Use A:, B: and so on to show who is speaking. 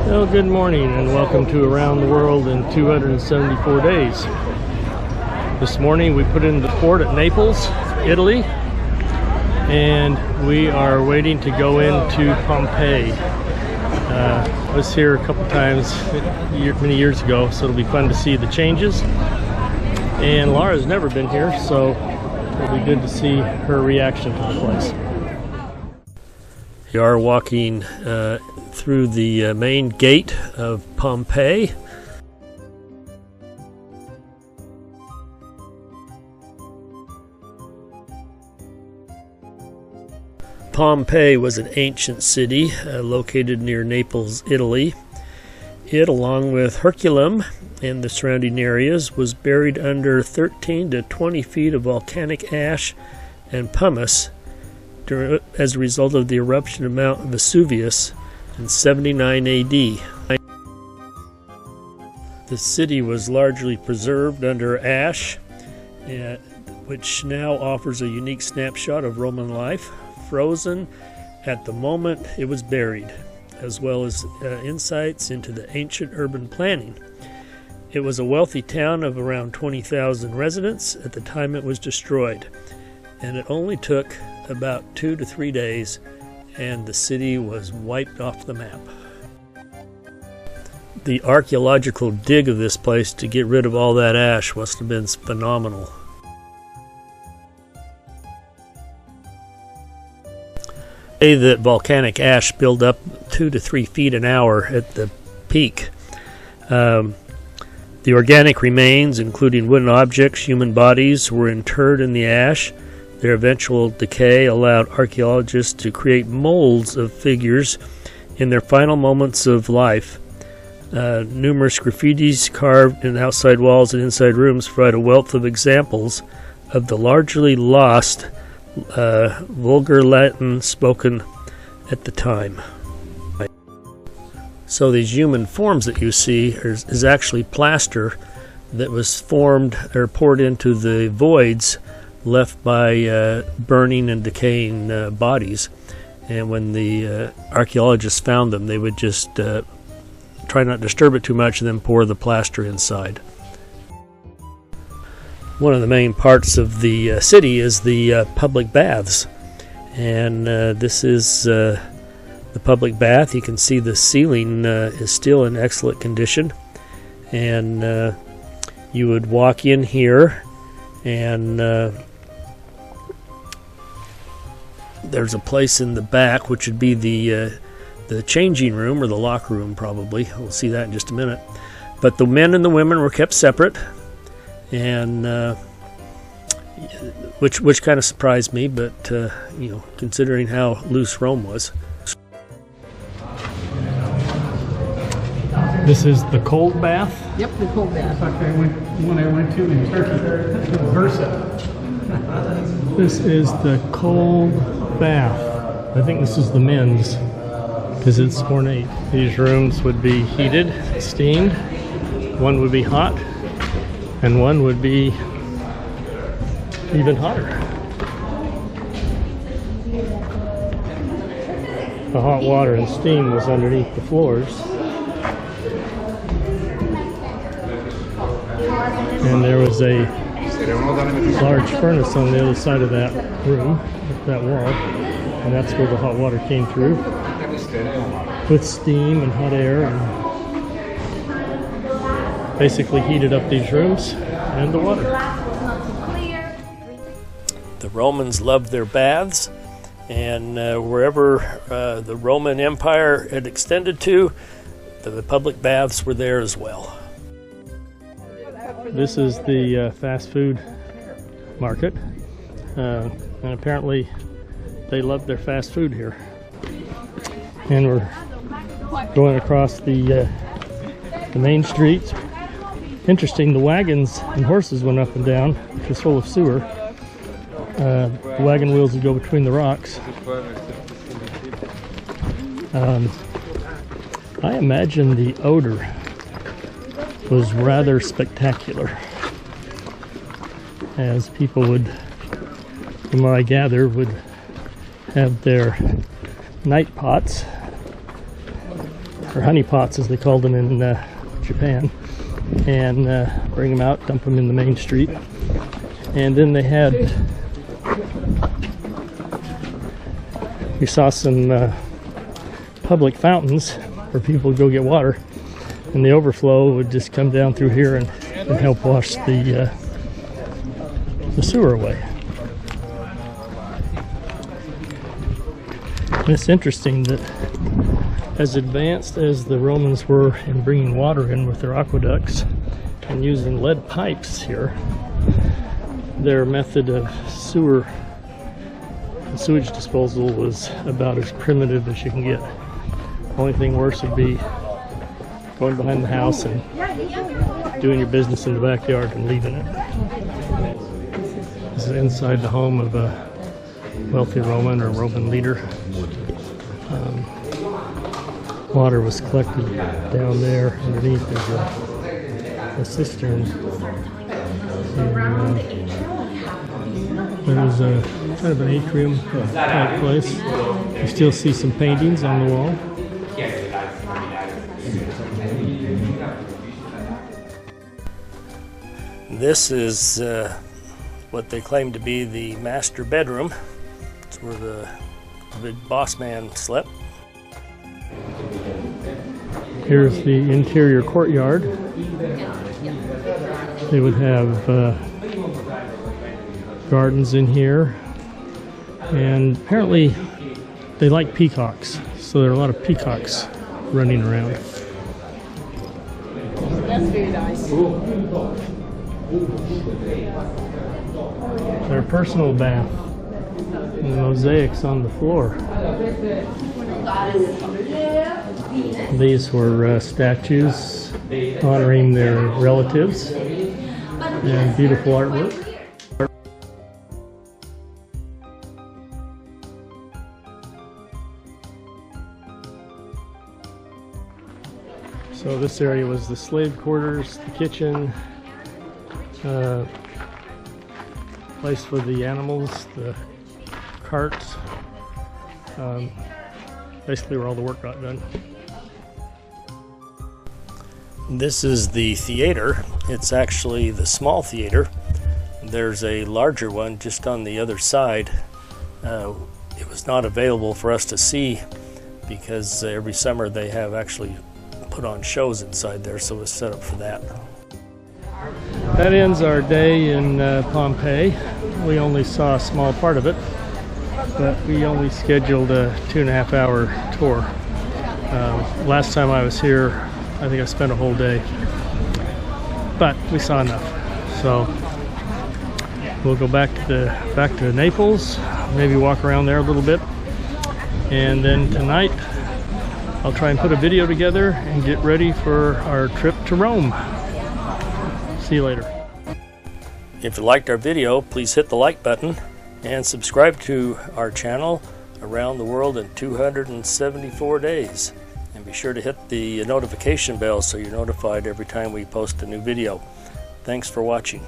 A: Well, good morning and welcome to Around the World in 274 Days. This morning we put in the port at Naples, Italy, and we are waiting to go into Pompeii. I was here a couple times many years ago, so it'll be fun to see the changes. And Laura's never been here, so it'll be good to see her reaction to the place. We are walking through the main gate of Pompeii. Pompeii was an ancient city located near Naples, Italy. It, along with Herculaneum and the surrounding areas, was buried under 13 to 20 feet of volcanic ash and pumice as a result of the eruption of Mount Vesuvius in 79 AD. The city was largely preserved under ash, which now offers a unique snapshot of Roman life, frozen at the moment it was buried, as well as insights into the ancient urban planning. It was a wealthy town of around 20,000 residents at the time it was destroyed, and it only took about 2 to 3 days and the city was wiped off the map. The archaeological dig of this place to get rid of all that ash must have been phenomenal. That volcanic ash built up 2 to 3 feet an hour at the peak. The organic remains, including wooden objects, human bodies, were interred in the ash. Their eventual decay allowed archaeologists to create molds of figures in their final moments of life. Numerous graffitis carved in outside walls and inside rooms provide a wealth of examples of the largely lost vulgar Latin spoken at the time. So these human forms that you see is actually plaster that was formed or poured into the voids left by burning and decaying bodies. And when the archaeologists found them, they would just try not to disturb it too much and then pour the plaster inside. One of the main parts of the city is the public baths, and this is the public bath. You can see the ceiling is still in excellent condition, and you would walk in here, and there's a place in the back which would be the changing room or the locker room, probably. We'll see that in just a minute. But the men and the women were kept separate, and which kind of surprised me, but considering how loose Rome was. This is the cold bath.
B: Yep, the cold bath.
C: One I went to in Turkey, Versa.
A: This is the cold bath. I think this is the men's because it's ornate. These rooms would be heated, steamed. One would be hot, and one would be even hotter. The hot water and steam was underneath the floors. And there was a large furnace on the other side of that room, that wall, and that's where the hot water came through with steam and hot air, and basically heated up these rooms and the water. The Romans loved their baths, and wherever the Roman Empire had extended to, the public baths were there as well. This is the fast food market, and apparently they love their fast food here. And we're going across the main streets. Interesting, the wagons and horses went up and down, which was full of sewer. The wagon wheels would go between the rocks. I imagine the odor was rather spectacular, as people would, from what I gather, would have their night pots
B: or honey pots as they called them in Japan, and bring them out, dump them in the main street. And then they had, we saw some public fountains where people would go get water, and the overflow would just come down through here and help wash the sewer away. And it's interesting that as advanced as the Romans were in bringing water in with their aqueducts and using lead pipes here, their method of sewage disposal was about as primitive as you can get. The only thing worse would be going behind the house and doing your business in the backyard and leaving it. This is inside the home of a wealthy Roman or Roman leader. Water was collected down there underneath. There's a cistern. And, there's a kind of an atrium type place. You still see some paintings on the wall.
A: This is what they claim to be the master bedroom. It's where the big boss man slept.
B: Here's the interior courtyard. They would have gardens in here, and apparently they like peacocks, so there are a lot of peacocks running around.
D: That's very nice.
B: Their personal bath, and the mosaics on the floor. These were statues honoring their relatives, and beautiful artwork. So this area was the slave quarters, the kitchen, place for the animals, the carts, basically where all the work got done.
A: This is the theater. It's actually the small theater. There's a larger one just on the other side. It was not available for us to see because every summer they have actually put on shows inside there, so it was set up for that.
B: That ends our day in Pompeii. We only saw a small part of it, but we only scheduled a 2.5 hour tour. Last time I was here, I think I spent a whole day, but we saw enough. So we'll go back to Naples, maybe walk around there a little bit, and then tonight I'll try and put a video together and get ready for our trip to Rome. See you later.
A: If you liked our video, please hit the like button and subscribe to our channel, Around the World in 274 Days. And be sure to hit the notification bell so you're notified every time we post a new video. Thanks for watching.